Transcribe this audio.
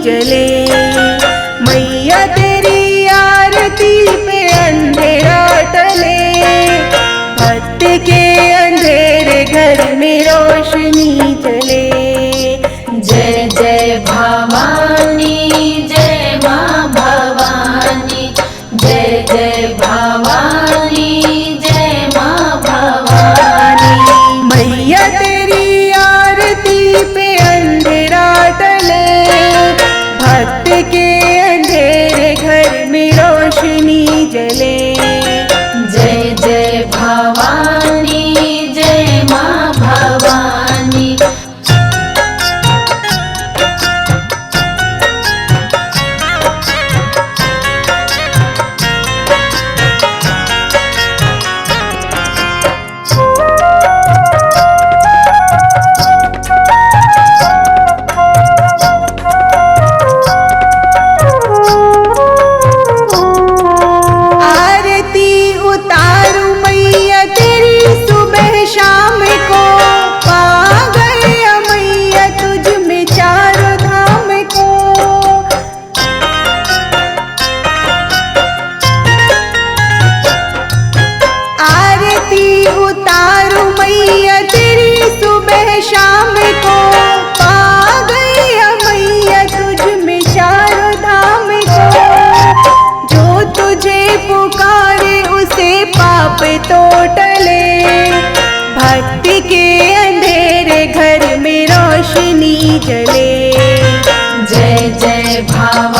जले। मैया तेरी आरती पे अंधेरा टले, भक्त के अंधेरे घर में रोशनी जले। जय जय भवानी, जय माँ भवानी, जय जय भवानी, जय माँ भवानी। मैया तेरी आरती पे अंधेरा टले, भक्त के अंधेरे घर में रोशनी जले। जय जय भवानी, जय माँ भवानी। शाम को पा गए मैया तुझ में चारों धाम को। आरती उतारू मैया तेरी सुबह शाम को, पा गए मैया तुझ में चारों धाम को। जो तुझे पुकारे उसे पाप तो टले, भक्ति के अंधेरे घर में रोशनी जले। जय जय भवानी।